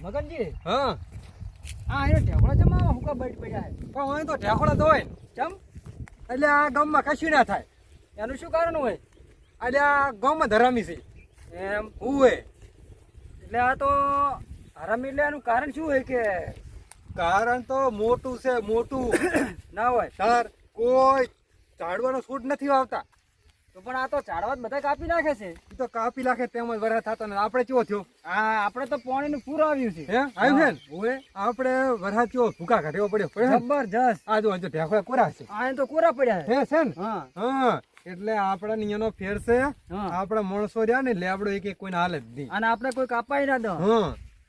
મગનજી હા આ એનો ઢેકળો જમા હુકા બટ પડ્યા છે પણ હોય તો ઢેકોડા તો હોય ને. ચમ એટલે આ ગામમાં કશું ના થાય. એનું શું કારણ હોય એટલે આ ગામમાં ધરામી છે એમ હુએ. એટલે આ તો હરામી એટલે એનું કારણ શું હોય કે કારણ તો મોટું છે મોટું. ના હોય સર કોઈ ઝાડવાનો છૂટ નથી વાવતા. તો પણ આ તો ઝાડવા જ બધા કાપી નાખે છે ઈ તો કાપી નાખે તેમ જ વરસાદ થતો ને આપણે કેવો થયો હા આપણે તો પાણીનું પૂર આવ્યું છે હે આવ્યું છે ને હોય આપણે વરસાદ કેવો ભૂકા કાઢવો પડ્યો જબરજસ્ત આ જો ઢેકોડા કોરા છે આ તો કોરા પડ્યા છે હે છે ને હા હા એટલે આપણા નિયનો ફેર છે. હા. આપણા માણસો રહ્યા ને લેબડો એક કોઈને હાલે જ નહીં. અને આપણે કોઈ કાપાઈ ના દો હા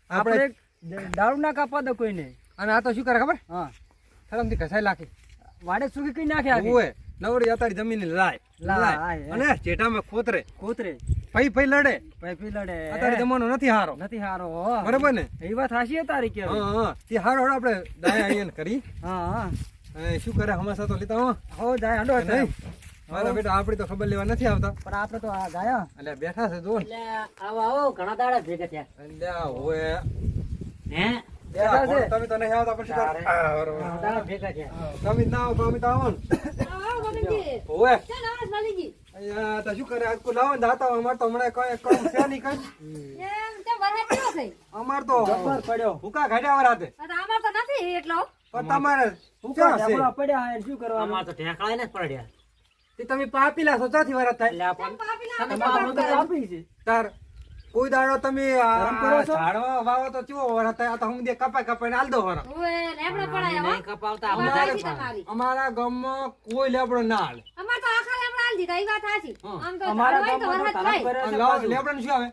આપણે આપણે દારૂ ના કાપવા દો કોઈને અને આ તો શું કરે ખબર હા શરમથી કસાઈ લાગે વાડે સુકી કઈ નાખે આગે ઓય નવડી અતારી જમીન લાય લાય. અને જેઠામાં ખોતરે કોતરે ફઈ ફઈ લડે. પૈપી લડે અત્યારે જમાનો નથી હારો નથી હારો બરાબર ને. એ વાત હાશી છે તારી કે હા હા તે હારો હારો આપણે દાયા અહીંયા કરી હા હા અને શું કરે હમાસા તો લેતા હો હો જાય હંડો નહીં મારા બેટા આપડી તો ખબર લેવા નથી આવતા. પણ આપણે તો આ ગયા એટલે બેઠા છે જો ને. આવો આવો ઘણા દાડા ભેગા થયા એટલે આ હોય હે બેઠા છે. તમે તો નહીં આવતા પછી તારે. ઘણા દાડા ભેગા થયા તમે ના આવો તમે તો આવો ને હોય અહીંયા તો શું કરે આજકો લાવો ને દાતા અમાર તો હમણાં કઈ કામ છે નહીં કઈ અમાર તો જબ્બર પડ્યો ભૂકા ઘાડ્યા વરાતે પણ તમારે શું ઢેકળા છે પડ્યા હે, શું કરવાનું અમાર તો ઢેકળા ને પડ્યા તે તમે પાપીલા છો ચાથી વરાત થાય એટલે આપણ તમારે તો કાપી છે તાર કોઈ દાડો તમે ધરમ કરો છો? ઝાડવા વાવો તો ચેવો વરાત થાય આ તો હું દે કપાઈ કપાઈને આલ દો વરા. નહીં કપાવતા આપણે ડાયરેક્ટ પાડે. અમારા ગામમાં કોઈ લેબડો ના હાલે. અમારા ગામમાં તો તારા કરે છે પાછું. લેબડો શું આવે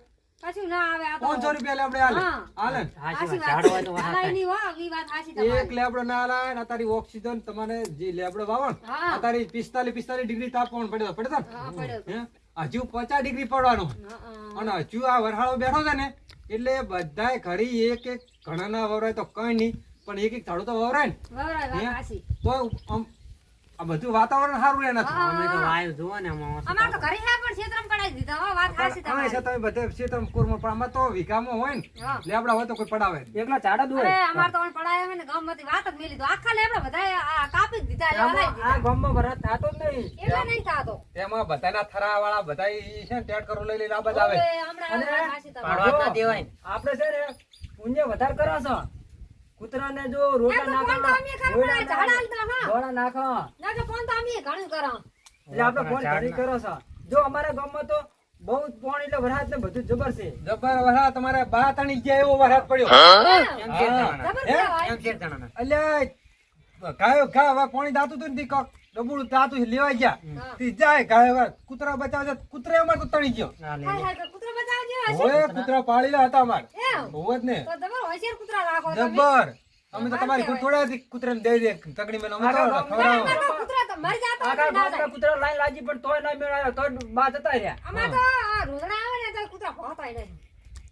500 રૂપિયા લેબડે હાલે હા. હાલે ને? હાચી વાત, ઝાડ હોય તો વાત થાય. એક લેબડો ના હાલે ને તારી ઓક્સિજન તમારે જે લેબડો વાવો ને હા. આ તારી 45 ડિગ્રી તાપમાન પડે પડે ને હજુ 50 ડિગ્રી પડવાનું અને હજુ આ વરહાળો બેઠો છે ને એટલે બધાય ઘડી એક એક ઘણા ના વવરાય તો કઈ નહીં પણ એક એક ઝાડુ તો વવરાય ને હે? તો આમ આ બધું વાતાવરણ સારું રહે નથી. અમે તો વાયુ જુઓ ને આમાં અમાર તો ઘરે હે પણ ક્ષેત્રમાં કઢાઈ દીધા હો વાત હાચી પણ છે તમારી તમે બધે ક્ષેત્રમાં કુરમાં પણ આમાં તો વીઘામાં હોય ને હા. લેબડા હોય તો કોઈ પડાવે નહીં. એકલા ઝાડ જ અરે હોય અમાર તો ઓણ પડાયા હે ને ગામમાંથી વાત જ મેલી દો આખા લેબડા બધા આ કાપી જ દીધા એટલે આમાં હલાઈ આ દીધા ગામમાં વરસાદ થતો જ નહીં એટલે નહીં થાતો તેમાં બધાના થરા વાળા બધા ઈ છે ને ટેટ કરો લઈ લઈને આ બધા આવે. ઓવે, હમણાં અને વાત હાચી તમારી. પાડવા જ ના દેવાય ને. આપણે છે ને પુણ્ય વધારે કરો છો કૂતરાને જો એમ રોટલા તો ફોન તો અમે ખબર પડે, ઝાડ હાલતા હા. ગોળા નાખો ના તો ફોન તો અમે ઘણું કરો એટલે આપણે ફોન ઘણી કરો છો જો અમારા ગામમાં તો બહુ જ પાણી એટલે વરસાદ ને બધું જબર છે જબ્બર વરસાદ તમારે બા તણી ગયા એવો વરસાદ પડ્યો. એમ છે જણાના. જબર હે? કહેવાય. એમ છે જણાના. અલ્યા ગાયો ગા હવે પાણી દાતું હતું ને તી કોક ડબુડું દાતું લેવા ગયા હા. તી જાય ગાયો હવે કૂતરા બચાવ છે કૂતરા અમાર તો તણી ગયો. આ લે હાય લે. હાય તો કૂતરો બચાવજો હશે. ઓય કૂતરા પાળેલા હતા અમાર એમ બહુ જ ને તો જબર હોશિયાર કૂતરા રાખો તમે જબ્બર અમે તો તમારી થોડા કૂતરાને દઈ દે તગડી મેં અમે તો આખા ખવડાવો. અમાર તો કૂતરા તો મરી જાતો આખા હોય તો ના ગામના જાય. કૂતરા લાઈન લાગી પણ તોય ના મેળાયો તો બા જતા રહ્યા અમાર તો આ રોદડા આવે ને તો કૂતરા ભોંતાય નહીં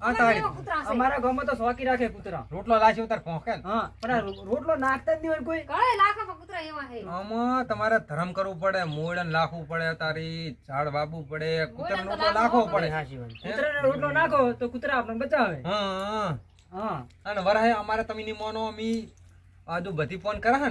આ તારી એવા કૂતરા છે. અમારા ગામમાં તો શોકી રાખે કૂતરા રોટલો લાશી ઉતાર ભોંકે ને. હા પણ આ રોટલો નાખતા જ નહીં હોય કોઈ ઘણે લાખો કૂતરા એવા છે આમાં તમારે ધરમ કરવું પડે મોયડન લાખવું પડે તારી ઝાડ વાવવું પડે કૂતરાનો રોટલો નાખવો પડે. હાચી વાત. કૂતરાને રોટલો નાખો તો કૂતરા આપણને બચાવે હા હા અને વરાહે અમારે તમે ની મોનો અમી આજુ બધી ફોન કરે ને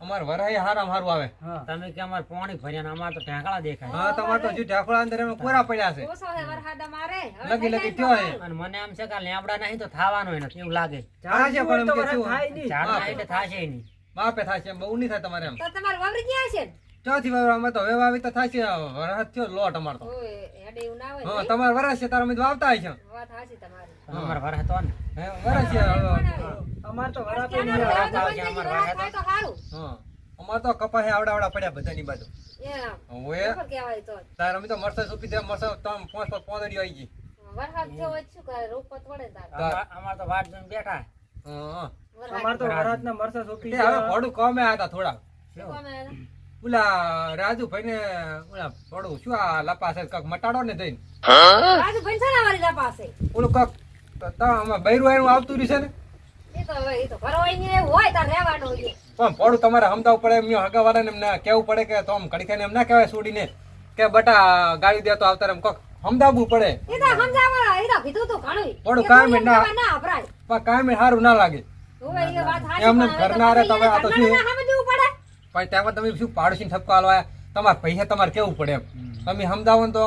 અમારે વરાહે હારામ હારું આવે. હા તમે કે અમાર પાણી ભર્યા ને અમાર તો ઢેકળા દેખાય હા તમારે તો હજુ ઢાંકણા અંદર એમાં કોરા પડ્યા છે. ઓછો હે વરસાદ અમારે લગી હવે થઈ લગી જાય થયો હે. અને મને આમ છે કે લેબડા નહીં તો થાવાનું નથી એવું લાગે. ઝાડ છે જેવું પણ હોય એમ તો કે વરસાદ શું? થાય નહીં ઝાડ ના એટલે થાશે નહીં. માપે થાય છે એમ બહુ નહીં થાય તમારે એમ. તો તમારે વાવરી ગયા છે ને? ચોથી વાર અમે તો હવે વાવી તો થાય છે વરસાદ થયો લોટ અમાર તો. ઓય હેડે એવું ના હોય હા નહીં. તમારે વરસ છે તારા અમે તો વાવતા છે. વાત હાચી તમારી પણ અમાર વરસાદ તો ને. હે વરસ છે અમાર તો વરાપ ત્યાંનો નહીં આવે. વરસાદ આવશે, બંધ અમારે થઈ ગયો, વરસાદ થાય તો સારું. હા અમાર તો કપાહે આવડા પડ્યા બધાની બાજુ. એમ. ઓય ખબર કહેવાય તો. તાર અમે તો મરસા સુપી દે મરસા તમ 5 અડી આવી ગઈ. વરસાદ થયો હોય તો શું કરે? રોપત વળે તાર. અમાર તો વાટ જોઈને બેઠા. હા વરસાદ અમાર તો વરાતના મરસા સોંપી તે હવે ભોડું કોમે આયા હતા થોડા. શું કામ આવે? ઓલા રાજુભાઈ ને ઓલા ભોડું શું આ લપા છે કાક મટાડો ને થઈને રાજુ ભંસાના વાળી લા પાસે. ઓલું કાક બૈરું એનું આવતું રહ્યું છે ને એ તો હવે એ તો ભરવાઈ ને એવું હોય તાર રહેવાનું હોય. પણ ભોડું તમારે સમજાવવું પડે એમ હગાવાળાને એમને કેવું પડે કે તો આમ ઘડી ખાઈને એમ ના કહેવાય છોડીને કે બટા ગાડી દે તો આવતા એમ કોક સમજાવવું પડે. એ તો સમજાવવા એ તો કીધું તું ઘણું. થોડું એ કામ થોડી ના. એમ ના અભરાય. પણ કાંઈ સારું ના લાગે ઓવે, એ વાત સાચી, એમને પણ હવે તો ઘરના હારે પછી તમે આ તો ઘરના શું? સામે દેવું પડે. પણ ત્યાં તમે શું પાડોશી ઠપકો આલવા તમારે પૈસા તમારે કેવું પડે એમ તમે સમજાવો ને તો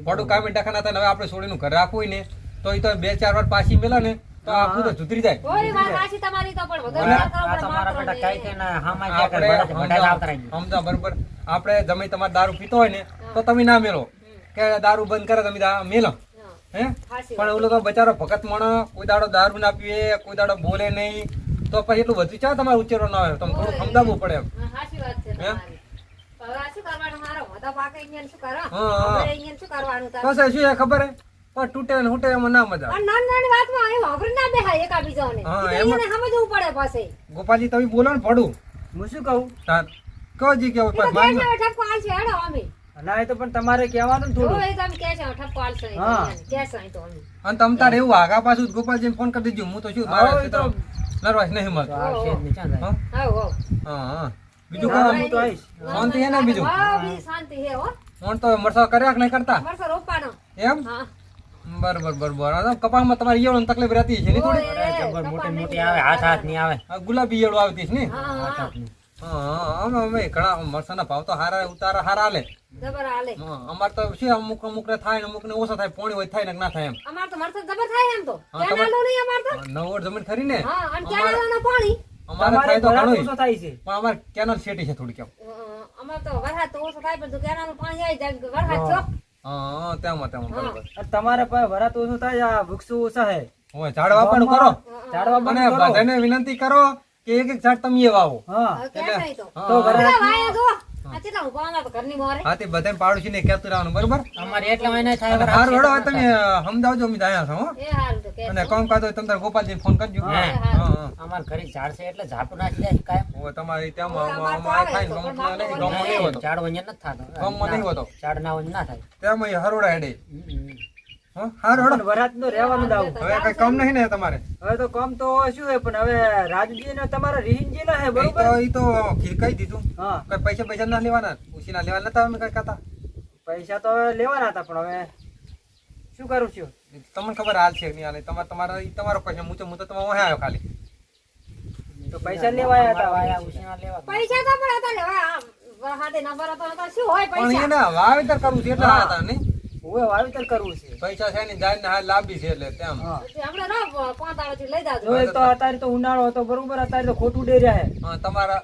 મોટું કામ ડખાના થાય ને હવે આપણે છોડીનું ઘર રાખવું હોય ને તો એ તો 2-4 વાર પાછી મેલે ને તો આપણું તો સુધરી જાય ઓય, વાત સાચી તમારી તો, પણ વગર અને વાત કરો આ પણ તમારા માત્ર બેટા કઈ કઈ ના હામાં જે આપણે કરે બધા આવતા રહી સમજા બરોબર આપણે તમે તમારે દારૂ પીતો હોય ને તો તમે ના મેલો કે દારૂ બંધ કરે તમે મેલો હા, હે સાચી પણ ઓલો તો બચારો ભગત માણસ કોઈ દાડો દારૂ ના પીએ કોઈ દાડો બોલે નહીં તો પછી એટલું બધું ચા તમારે ઉચ્ચારો ના આવે તમે થોડું સમજાવવું પડે એમ હા, સાચી વાત છે હે? તમારી. હવે આ શું કરવાનું મારો મોટા પાકે અહીંયા શું કરો? હા, હા. આપણે અહીંયા શું કરવાનું તાર? પછી શું છે ખબર હે પણ તૂટે ને ફૂટે એમાં ના મજા આવે. પણ નાની નાની વાતમાં અહીં વાપરી ના બેહાય એકાબીજાને. હા, ઈ તો એમાં- એને સમજવું પડે પાછે. ગોપાલજી તમે બોલો ને પડું હું શું કહું તાર કહો જી કે ઈ તો પછી ઘેર માન લેવા ઠપકો આલશે, હેડો અમે. ના એ તો પણ તમારે કહેવાનું ને જો થોડું એ તમે કહેશો, ઠપકો આલશે નહીં, હા. કહેશો નહીં તો અમે. અને તમ તારે એવું આગા પાછું ગોપાલજીને ફોન કરી દેજો હું તો શું હા, મારે એ તો- નર્વસ નહીં મળતો તો આવશે જ નહીં, ચાલ જાય. હા? હાવ, હાવ. હા હા બીજું ના, કામ હું તો આવીશ. શાંતિ હે ને બીજું? હા, બીજી શાંતિ હે હો. ફોન તો મરસા કર્યા કે નહીં કરતા મરસો રોપવાનો. એમ હા. બરોબર બરોબર આ તો કપાળમાં તમારી ઈયળોની તકલીફ રહેતી છે ને થોડી ઓય, જબર કપા મોટી નહીં મોટી આવે હાથ હાથ ની આવે આ ગુલાબી ઈયળો આવતી છે ને હા, હાથ હા. હાથ ની. હા અમે ઘણા મરસાના ભાવ તો હારા ઉતારા હારા હાલે જબર હાલે. અમાર તો શું અમુક અમુક ને થાય ને અમુક ને ઓછા થાય પોણી હોય થાય ને ના થાય એમ અમાર તો મરસો જબર થાય એમ તો. હા, કેનાલો નહીં અમાર તો. નવોડ જમીન ખરી ને હા, અને કેનાલોનું પાણી. અમારે તમારે થાય તો ભરાટ ઘણું ઓછો થાય છે પણ અમારે કેનલ શેટી છે થોડી કેમ અમાર તો વરસાદ તો ઓછો થાય, પણ જો કેનાલનું પાણી આવી જાય, વરસાદ થયો. હા તેમાં તેમાં બરોબર અને તમારે પાસે ભરાત ઓછો થાય આ વૃક્ષો ઓછા છે હવે ઝાડ વાવવાનું કરો ઝાડવા અને બંધ કરો. બધાને વિનંતી કરો કે એક એક ઝાડ તમે એ વાવો હા હવે ક્યાં થાય તો? હા, તો હા. ભરાત પેલા વાયા જો. આ કેટલા ઊભા હતા તો ઘરની મોરે. હા તે બધાને પાડોશીને કહેતું રહેવાનું બરોબર અમારે એટલા મહિના થાય અને હારું હેડો હવે તમે સમજાવજો અમે આયા છો હો એ હારું તો કે. અને કામ કાજ હોય તમે તારે ગોપાલજીને ફોન કરજો હા. હા હા અમારે ઘરે ઝાડ છે એટલે ઝાપટું નાખી જાય કાયમ. હવે તમારે ત્યાં અમારે તો થાય આવે ને તો, પણ ગમમાં નહીં બાપુ ગમમાં નહીં હોતો ઝાડ વંજન નથી થતો. ગમમાં નહીં હોતો ઝાડ ના વંજન ના થાય. તેમાં એ હરોડા હેડે હમ. હા હારું હેડો ભરાત નો રહેવાનું દાવ હવે કઈ કામ નહીં ને તમારે હવે તો કામ તો શું હે પણ હવે રાજજી ને તમારા રીહિનજી ના હે બરોબર ઈ તો કહી દીધું હા કઈ પૈસા પૈસા ના લેવાના ઉછી ના લેવાના નતા અમે કઈ કહેતા પૈસા તો હવે લેવાના હતા પણ હવે શું કરું છું તમને ખબર હાલ છે કે નહીં હાલે તમારા ઈ તમારો question હું તો તમારે વાહે આવ્યો ખાલી તો પૈસા લેવાયા હતા વાયા ઉછીના લેવા. પૈસા તો પણ હતા લેવા. આ વરસાદે ના ભરાતો હતા, શું હોય પણ પૈસા? એને વાવેતર કરવું છે એટલે આવ્યા હતા નહીં હવે વાવેતર કરવું છે પૈસા છે ને જાય ને હાલ લાંબી છે એટલે તેમ હા હમણાં ના 5 દાડાથી લઈ જાજો. જો એક તો અત્યારે તો ઉનાળો હતો બરોબર અત્યારે તો ખોટું ડેર્યા હે હા, તમારા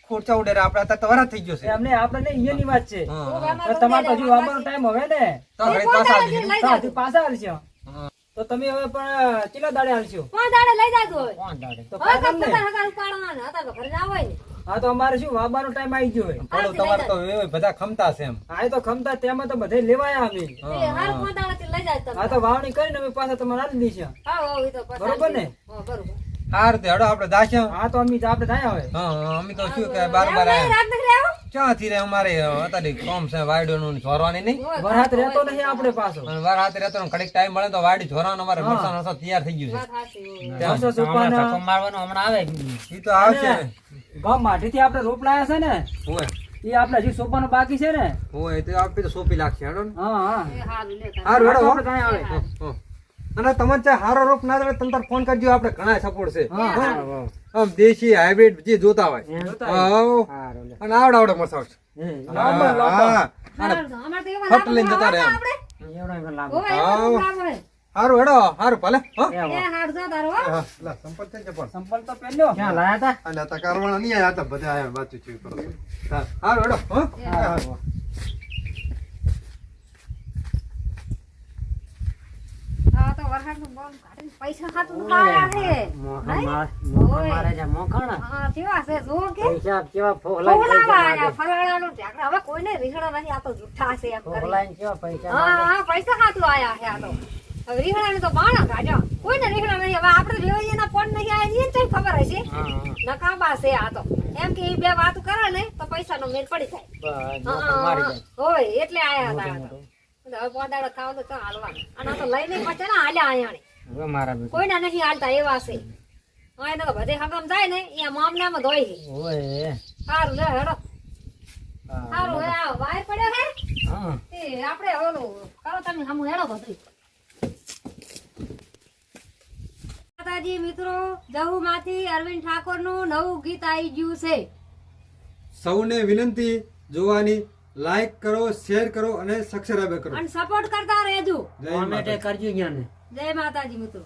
ખોરચા ઉડે આપણે અત્યારે તો વરાત થઈ ગયો છે એમને આપણે ને અહીંયાની વાત છે હા, તો હા. અમારે હવે તમારે તો હજુ વાવવાનો ટાઈમ હવે ને તો ઘડી પાછા આવી જજો. લઈ તો જાજો. હજુ પાછા હાલશે હા. તો તમે હવે પણ કેટલા દાડે હાલશો 5 દાડે લઈ જાજો હવે. કોણ દાડે? તો હવે પાછા કઈ ને 50,000 ઉપાડવાના હતા તો ઘરે ના હોય ને. હા તો અમારે શું વાવવાનો ટાઈમ આવી ગયો હોય પડો તમારે તો એ બધા ખમતા છે એમ હા એ તો ખમતા તેમાં તો બધે લેવાયા અમે એ હાર 5 દાડેથી લઈ જાજો તમે. હા તો વાવણી કરીને અમે પાછા તમારે આપી દઈશું હા, હા, એ તો પછી બરોબર ને? હા, બરોબર. હાર તે હેડો આપણે દાસ્યા હા તો અમે આપણે થાય હવે હા હા, અમે તો શું કે બાર બાર એવું નહીં, આયા રાત નથી આવો? ક્યાંથી રે અમારે અત્યારે કોમ છે વાયડો નું જોરવાની નહીં હોય, વરસાદ રહેતો નહીં આપણે પાછો અને વાર હાથે રહેતો ને ઘડીક ટાઈમ મળે તો વાડી જોરવાનું અમારે હા. વરસાદ વરસાદ તૈયાર થઈ ગયું વાત સાચી હોય. છે બસો હમણાં સુપાના ધક્કો મારવાનો હમણાં આવે ઈ તો આવશે ને ગામ માટીથી આપણે રોપ લાયા છે ને હોય એ આપણે હજી સોપાનું બાકી છે ને હોય તો આપી તો સોંપી લાગશે હેડો ને હા હા એ હારું લે તમે. હારું હેડો હો. આપણે ત્યાં આવે હો, હો. અને તમને ચાહે હારો રોપ ના આવે તમે તાર ફોન કરજો આપણે ઘણા સપોર્ટ છે હા હા આમ દેશી હાઇબ્રિડ જે જોતા હોય જોતા હા. હારું લે. અને આવડે મસાજ લાંબા લાંબા હા. હારું તો, અમારે તો એવા ફટ લઈને લાકડા જતા રહે લાવવા એમ. આપણે. એવડો એવો લાંબો. હોય, એવા લાકડા હોય. હારું હેડો હારું ભલે હો એ હારું જો તારો, હો. હા, લા, સંપર્ક થઈ જાય પણ. સંપલ તો પહેર્યો ક્યાં લાયા તા? અને આ તકારવાળા નહીં આયા હતા બધા આયા વાતું ચીવ કરો હા હારું હેડો હો હા. હા, તો વરસાદનું બોમ કાઢીને પૈસા ખાતું લાયા છે. મોહા નહીં? મોહા ઓય. મારે છે મોખાણા. હા, કેવા છે જુઓ કે પૈસા કેવા ફોહલાઈ ફોલાવા આયા, ફરાળાનું ઢાંકણા. હવે કોઈને રીંગણા નથી, આ તો જુઠ્ઠા છે એમ કરીને. ફોહલાઈ કેવા પૈસા હા, માગે. હા, પૈસા ખાતું આયા છે આ તો. હવે રીંગણાને તો બાણા કાઢ્યા. કોઈને રીંગણા નહીં. હવે આપણે રેવૈયાના પણ નહીં આયા, એને તો ખબર હશે. હા, હા. નકામા છે આ તો. એમ કે ઈ બે વાતો કરે ને તો પૈસાનો મેળ પડી જાય. બસ, મોખા મારી જાય. હોય એટલે આયા હતા આ તો. મોટું. હવે પોદાડો ખાવ તો ચાલ હાલવાનું. અને આ તો લઈને પછી ને હાલ્યા આયાણે. હવે મારા બેટા. કોઈને નહીં હાલતા એવા છે. હા, એને તો બધે હગમ જાય ને અહીંયા મામલામાં ધોઈ છે. ઓય. સારું લે હેડો. હા. સારું હે આ વાયર પડ્યો હે. હા. એ આપણે ઓલું કરો તમે હમું હેડો બધું. માતાજી મિત્રો, જહુમાંથી અરવિંદ ઠાકોરનું નવું ગીત આવી ગયું છે. સૌને વિનંતી જોવાની, લાઈક કરો, શેર કરો અને સબસ્ક્રાઇબ કરો. અને સપોર્ટ કરતા રહેજો. જય કોમેન્ટ માતાજી. કરજો યાને. જય માતાજી મિત્રો.